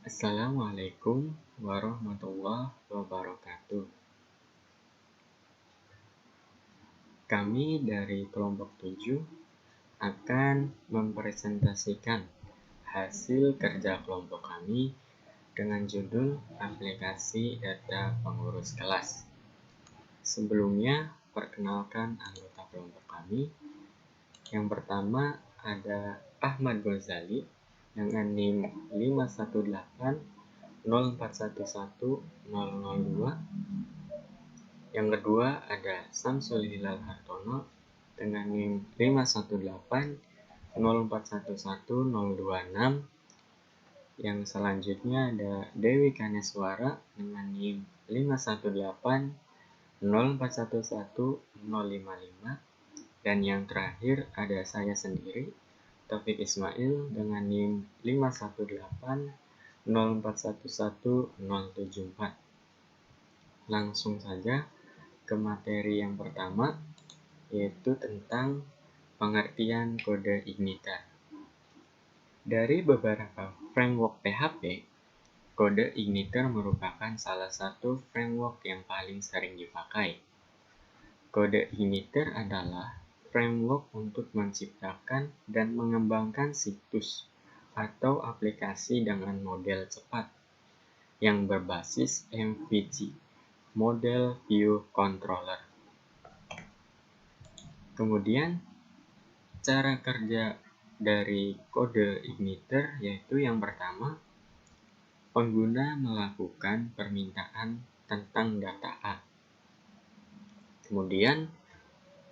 Assalamualaikum warahmatullahi wabarakatuh. Kami dari kelompok 7 akan mempresentasikan hasil kerja kelompok kami dengan judul aplikasi data pengurus kelas. Sebelumnya, perkenalkan anggota kelompok kami. Yang pertama ada Ahmad Ghazali dengan NIM 51804110002. Yang kedua ada Samsul Hilal Hartono dengan NIM 51804111026. Yang selanjutnya ada Dewi Kaneswara dengan NIM 51804111055. Dan yang terakhir ada saya sendiri, Taufik Ismail dengan NIM 51804111074. Langsung saja ke materi yang pertama, yaitu tentang pengertian kode Igniter. Dari beberapa framework PHP, kode Igniter merupakan salah satu framework yang paling sering dipakai. Kode Igniter adalah framework untuk menciptakan dan mengembangkan situs atau aplikasi dengan model cepat yang berbasis MVC, Model View Controller. Kemudian, cara kerja dari kode Igniter yaitu yang pertama, pengguna melakukan permintaan tentang data A. Kemudian,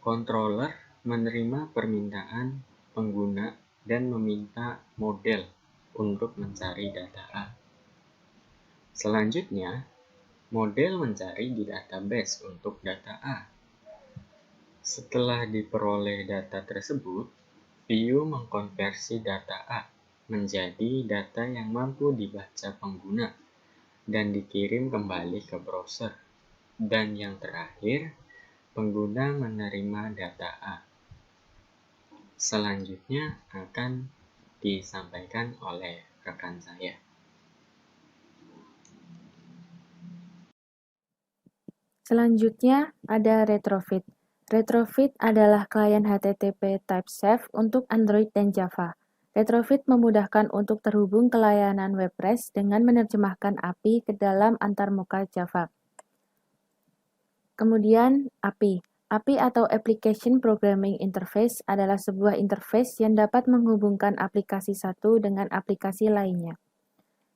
controller menerima permintaan pengguna dan meminta model untuk mencari data A. Selanjutnya, model mencari di database untuk data A. Setelah diperoleh data tersebut, View mengkonversi data A menjadi data yang mampu dibaca pengguna dan dikirim kembali ke browser. Dan yang terakhir, pengguna menerima data A. Selanjutnya akan disampaikan oleh rekan saya. Selanjutnya ada Retrofit. Retrofit adalah klien HTTP type safe untuk Android dan Java. Retrofit memudahkan untuk terhubung ke layanan WordPress dengan menerjemahkan API ke dalam antarmuka Java. Kemudian API. API atau Application Programming Interface adalah sebuah interface yang dapat menghubungkan aplikasi satu dengan aplikasi lainnya.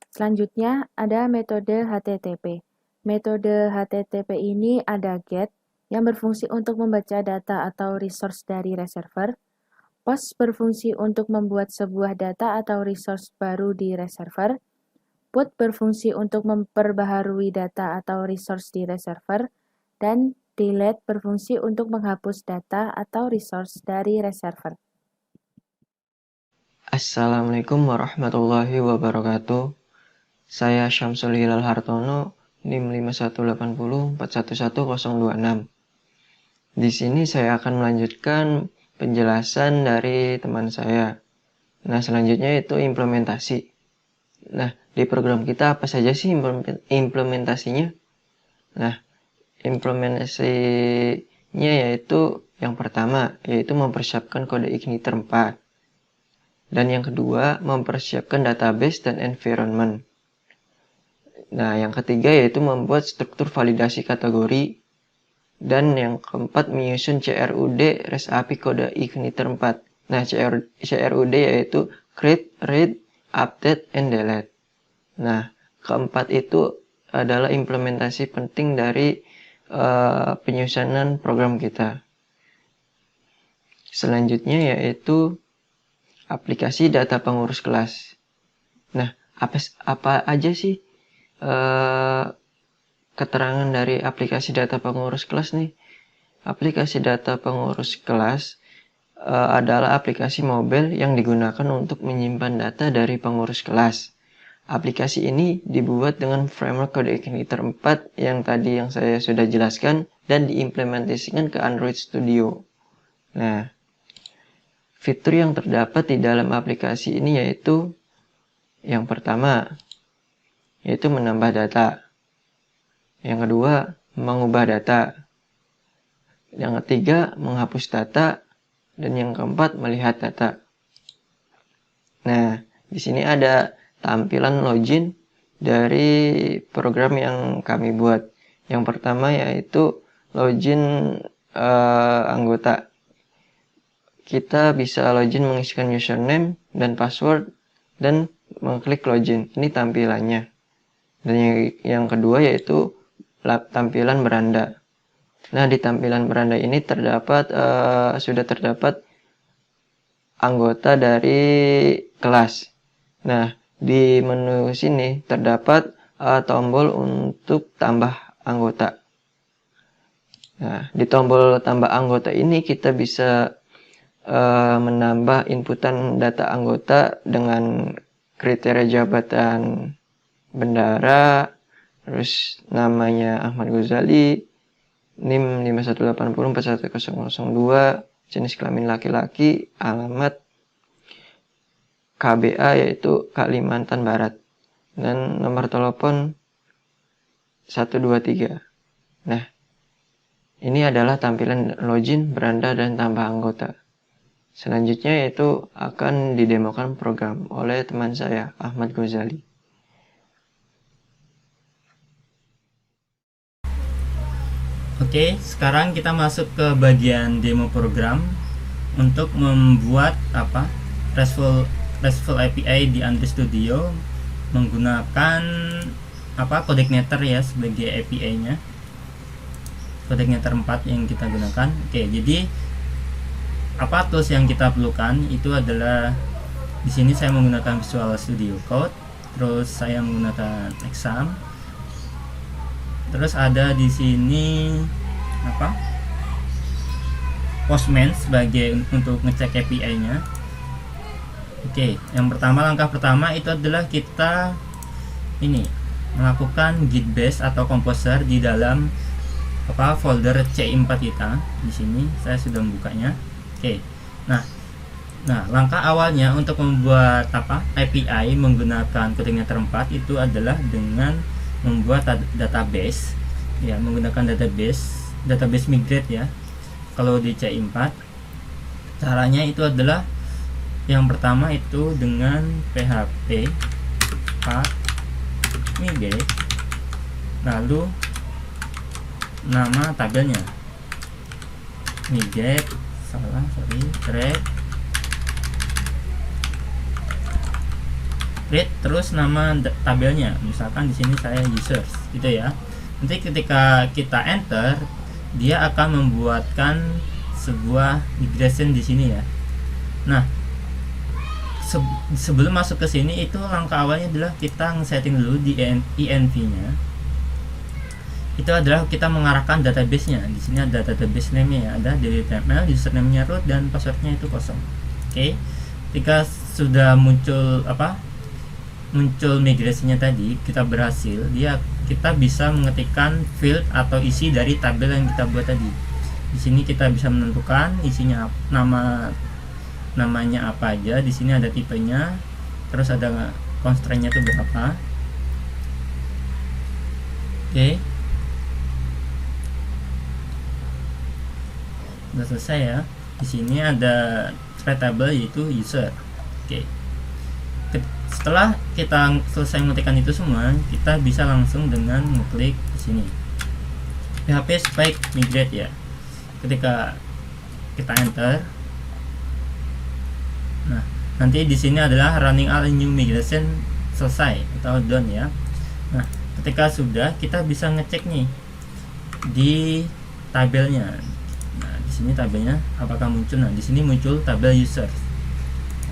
Selanjutnya ada metode HTTP. Metode HTTP ini ada GET yang berfungsi untuk membaca data atau resource dari reserver, POST berfungsi untuk membuat sebuah data atau resource baru di reserver, PUT berfungsi untuk memperbaharui data atau resource di reserver, dan delete berfungsi untuk menghapus data atau resource dari reserver. Assalamualaikum warahmatullahi wabarakatuh. Saya Syamsul Hilal Hartono, NIM 51804111026. Di sini saya akan melanjutkan penjelasan dari teman saya. Nah, selanjutnya itu implementasi. Nah, di program kita apa saja sih implementasinya? Nah, implementasinya yaitu yang pertama, yaitu mempersiapkan kode Igniter 4. Dan yang kedua, mempersiapkan database dan environment. Nah, yang ketiga yaitu membuat struktur validasi kategori. Dan yang keempat, menyusun CRUD REST API kode Igniter 4. Nah, CRUD yaitu create, read, update, and delete. Nah, keempat itu adalah implementasi penting dari penyusunan program kita. Selanjutnya yaitu aplikasi data pengurus kelas. Nah, apa aja sih keterangan dari aplikasi data pengurus kelas nih? Aplikasi data pengurus kelas adalah aplikasi mobile yang digunakan untuk menyimpan data dari pengurus kelas. Aplikasi ini dibuat dengan framework kode Igniter 4 yang saya sudah jelaskan dan diimplementasikan ke Android Studio. Nah, fitur yang terdapat di dalam aplikasi ini yaitu yang pertama, yaitu menambah data. Yang kedua, mengubah data. Yang ketiga, menghapus data. Dan yang keempat, melihat data. Nah, di sini ada tampilan login dari program yang kami buat. Yang pertama yaitu login anggota. Kita bisa login mengisikan username dan password dan mengklik login. Ini tampilannya. Dan yang kedua yaitu tampilan beranda. Nah, di tampilan beranda ini sudah terdapat anggota dari kelas. Nah, di menu sini terdapat tombol untuk tambah anggota. Nah, di tombol tambah anggota ini kita bisa menambah inputan data anggota dengan kriteria jabatan bendara, terus namanya Ahmad Ghazali, NIM 51804102, jenis kelamin laki-laki, alamat KBA yaitu Kalimantan Barat, dan nomor telepon 123. Nah, ini adalah tampilan login, beranda, dan tambah anggota. Selanjutnya yaitu akan didemokan program oleh teman saya, Ahmad Ghazali. Oke, sekarang kita masuk ke bagian demo program untuk membuat RESTful API di Android Studio menggunakan CodeIgniter ya sebagai API-nya. CodeIgniter 4 yang kita gunakan. Oke, jadi tools yang kita perlukan itu adalah di sini saya menggunakan Visual Studio Code, terus saya menggunakan Exam. Terus ada di sini Postman sebagai untuk ngecek API-nya. Oke, langkah pertama itu adalah kita melakukan git bash atau composer di dalam folder C4 kita. Di sini saya sudah membukanya. Oke. Nah, langkah awalnya untuk membuat API menggunakan CodeIgniter 4 itu adalah dengan membuat database ya, menggunakan database migrate ya. Kalau di C4 caranya itu adalah yang pertama itu dengan php migrate, lalu nama tabelnya migrate thread, terus nama tabelnya, misalkan di sini saya users gitu ya. Nanti ketika kita enter, dia akan membuatkan sebuah migration di sini ya. Nah, sebelum masuk ke sini itu langkah awalnya adalah kita setting dulu di env-nya. Itu adalah kita mengarahkan database-nya. Di sini ada database name-nya, ada DB.html, username-nya root, dan password-nya itu kosong. Oke. Ketika sudah muncul migrasinya tadi, kita berhasil, kita bisa mengetikkan field atau isi dari tabel yang kita buat tadi. Di sini kita bisa menentukan isinya namanya apa aja. Di sini ada tipenya, terus ada constraint-nya itu berapa. Oke. Sudah selesai ya. Di sini ada thread table yaitu user. Oke. Setelah kita selesai mengetikkan itu semua, kita bisa langsung dengan mengklik di sini php spike migrate ya. Ketika kita enter, nah nanti di sini adalah running all new migration selesai atau done ya. Nah, ketika sudah, kita bisa ngecek nih di tabelnya. Nah, di sini tabelnya apakah muncul? Nah, di sini muncul tabel user.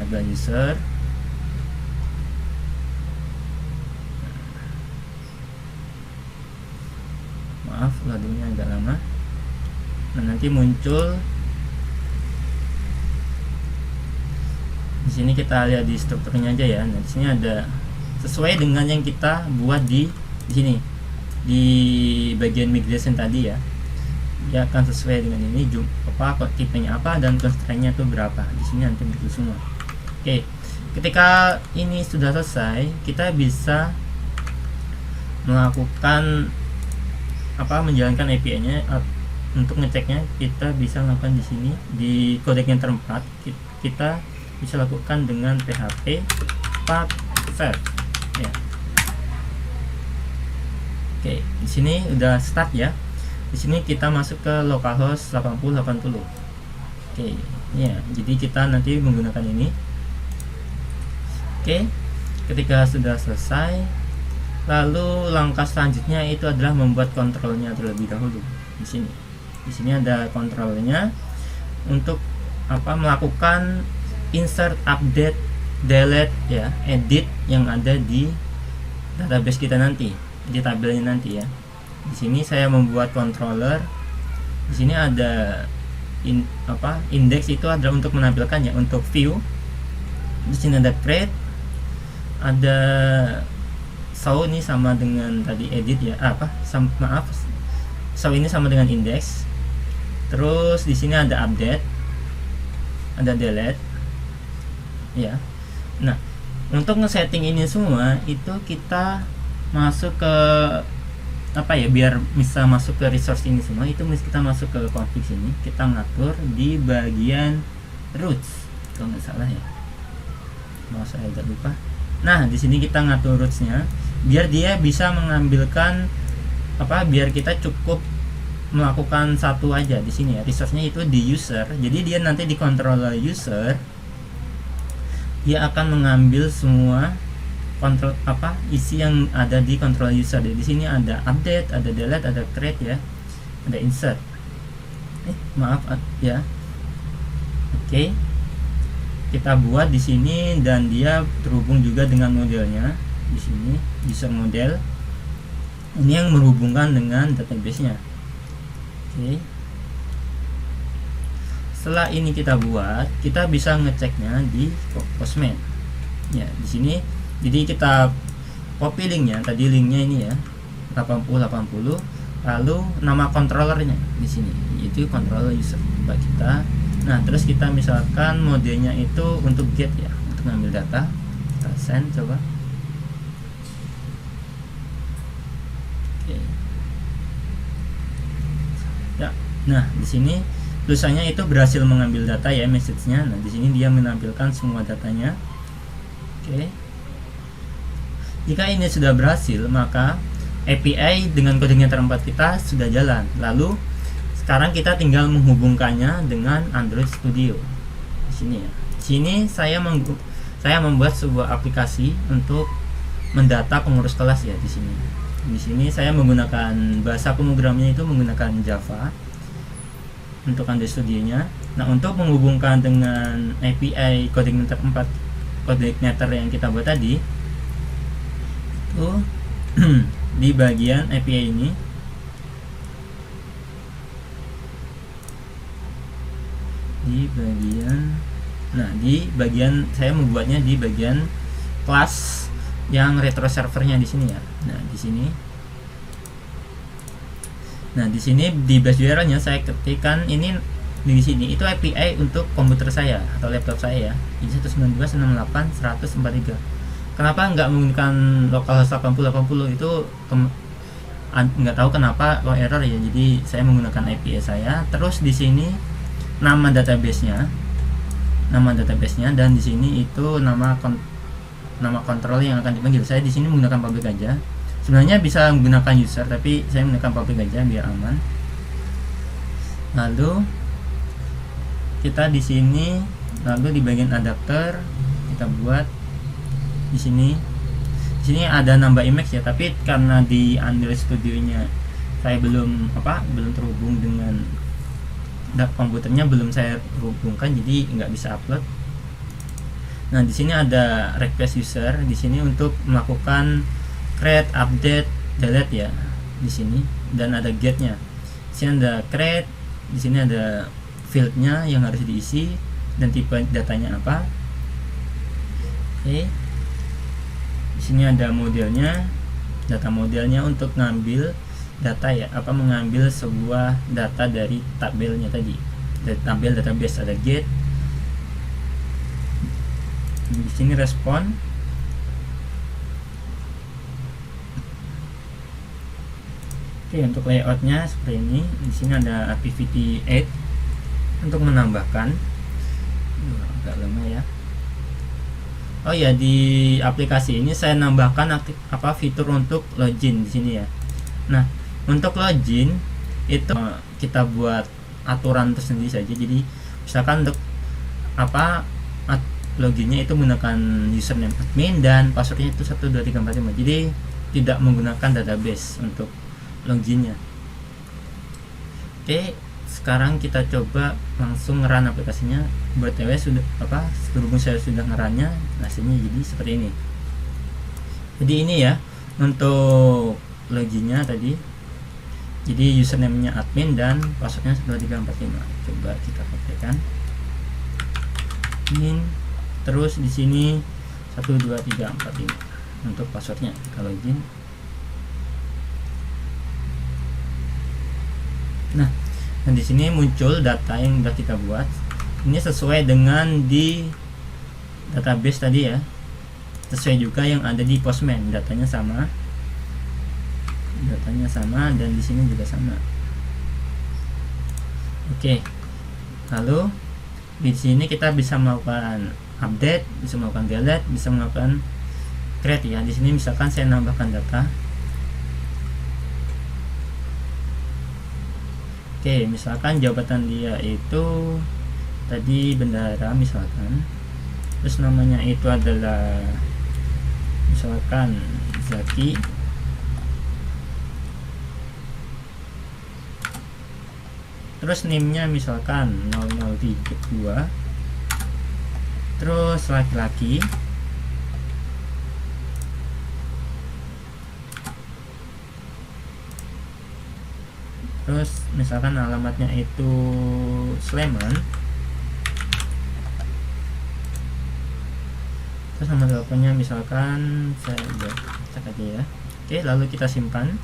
Tabel user. Maaf, loadingnya agak lama. Nah, nanti muncul di sini, kita lihat di strukturnya aja ya. Nah, di sini ada sesuai dengan yang kita buat di sini di bagian migration tadi ya. Dia akan sesuai dengan ini, tipenya apa dan constraint-nya itu berapa. Di sini nanti begitu semua. Oke. Ketika ini sudah selesai, kita bisa melakukan menjalankan API-nya. Untuk ngeceknya kita bisa lakukan di sini di codeinator 4, kita bisa lakukan dengan php path ya. Oke, di sini udah start ya. Di sini kita masuk ke localhost 8080. Oke, ya. Jadi kita nanti menggunakan ini. Oke, ketika sudah selesai, lalu langkah selanjutnya itu adalah membuat kontrolnya terlebih dahulu. Di sini ada kontrolnya untuk melakukan insert, update, delete ya, edit yang ada di database kita nanti, di tabelnya nanti ya. Di sini saya membuat controller. Di sini ada index itu adalah untuk menampilkannya, untuk view. Di sini ada create, ada show ini sama dengan tadi edit ya, show ini sama dengan index. Terus di sini ada update, ada delete ya. Nah, untuk ngesetting ini semua itu kita masuk ke biar bisa masuk ke resource ini semua, itu kita masuk ke config sini, kita ngatur di bagian roots kalau nggak salah ya. Mau saya agak lupa. Nah, di sini kita ngatur rootsnya biar dia bisa mengambilkan biar kita cukup melakukan satu aja di sini ya. Resource-nya itu di user. Jadi dia nanti di controller user, dia akan mengambil semua kontrol isi yang ada di controller user. Jadi di sini ada update, ada delete, ada create ya, ada insert. Maaf ya. Oke. Kita buat di sini dan dia terhubung juga dengan modelnya di sini, user model. Ini yang menghubungkan dengan database-nya. Oke. Setelah ini kita buat, kita bisa ngeceknya di Postman. Ya, di sini jadi kita copy linknya, tadi linknya ini ya, 8080, lalu nama controllernya di sini, yaitu controller user buat kita. Nah, terus kita misalkan modenya itu untuk get ya, untuk ngambil data. Kita send coba. Oke. Ya, nah di sini tulisannya itu berhasil mengambil data ya, message-nya. Nah, di sini dia menampilkan semua datanya. Oke. Jika ini sudah berhasil, maka API dengan codeinator 4 kita sudah jalan. Lalu sekarang kita tinggal menghubungkannya dengan Android Studio. Di sini ya. Di sini saya membuat sebuah aplikasi untuk mendata pengurus kelas ya di sini. Di sini saya menggunakan bahasa pemrogramannya itu menggunakan Java untuk Android Studio-nya. Nah, untuk menghubungkan dengan API codeinator 4, codeinator yang kita buat tadi, itu di bagian API ini di bagian saya membuatnya di bagian kelas yang retro servernya di sini ya. Nah, di sini. Nah, di sini di base URL-nya saya ketikkan ini di sini itu API untuk komputer saya atau laptop saya ya. Ini 192.168.143. Kenapa nggak menggunakan localhost 8080 itu nggak tahu kenapa error ya. Jadi saya menggunakan API saya. Terus di sini nama database-nya dan di sini itu nama kontrol yang akan dipanggil. Saya di sini menggunakan public aja. Sebenarnya bisa menggunakan user, tapi saya menggunakan public aja biar aman. Lalu kita di sini, lalu di bagian adapter kita buat di sini. Di sini ada nambah image ya, tapi karena di Android Studio-nya saya belum terhubung dengan komputernya, belum saya hubungkan, jadi nggak bisa upload. Nah, di sini ada request user di sini untuk melakukan create, update, delete ya di sini, dan ada get-nya. Di sini ada create, di sini ada field-nya yang harus diisi dan tipe datanya apa. Oke. Di sini ada modelnya, data modelnya untuk ngambil data ya, mengambil sebuah data dari tabelnya tadi, dari tabel database. Ada get. Di sini respon. Oke, untuk layoutnya seperti ini. Di sini ada activity 8 untuk menambahkan. Agak lama ya. Oh ya, di aplikasi ini saya nambahkan fitur untuk login di sini ya. Nah, untuk login itu kita buat aturan tersendiri saja. Jadi misalkan untuk loginnya itu menggunakan username admin dan passwordnya itu 12345. Jadi tidak menggunakan database untuk loginnya. Oke, sekarang kita coba langsung ngeran aplikasinya. BTW sudah berhubung saya sudah ngerannya, hasilnya jadi seperti ini. Jadi ini ya untuk loginnya tadi. Jadi username-nya admin dan passwordnya 12345. Coba kita pastikan. Admin, terus di sini 12345 untuk passwordnya. Kalau login. Nah, dan di sini muncul data yang sudah kita buat. Ini sesuai dengan di database tadi ya. Sesuai juga yang ada di Postman, datanya sama dan di sini juga sama. Oke. Lalu di sini kita bisa melakukan update, bisa melakukan delete, bisa melakukan create ya. Di sini misalkan saya nambahkan data. Oke, misalkan jabatan dia itu tadi bendahara misalkan. Terus namanya itu adalah misalkan Zaki. Terus NIM-nya misalkan 0032. Terus laki-laki. Terus misalkan alamatnya itu Sleman. Terus nomor teleponnya misalkan saya cek aja ya. Oke, lalu kita simpan.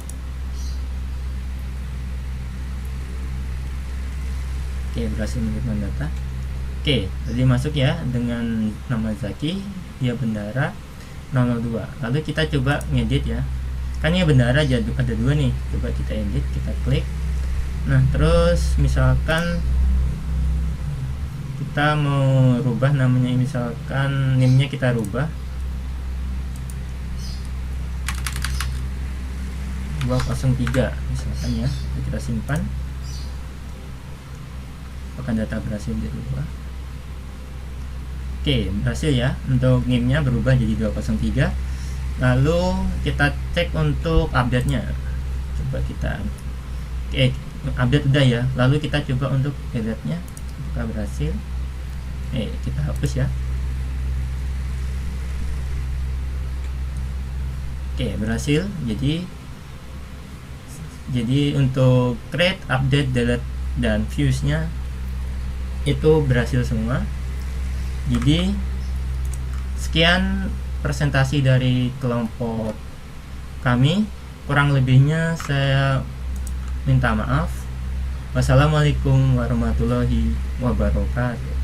Oke, berhasil menyimpan data. Oke, tadi masuk ya dengan nama Zaki, dia bendara 002. Lalu kita coba ngedit ya. Kan ini bendara ada dua nih. Coba kita edit, kita klik. Nah, terus misalkan kita mau rubah namanya, misalkan NIM-nya kita rubah 203 misalkan ya. Kita simpan. Apakah data berhasil dirubah? Oke, berhasil ya. Untuk NIM-nya berubah jadi 203. Lalu kita cek untuk update-nya. Coba kita update udah ya. Lalu kita coba untuk delete-nya. Apakah berhasil? Kita hapus ya. Oke, berhasil. Jadi untuk create, update, delete dan views-nya itu berhasil semua. Jadi sekian presentasi dari kelompok kami. Kurang lebihnya saya minta maaf. Wassalamualaikum warahmatullahi wabarakatuh.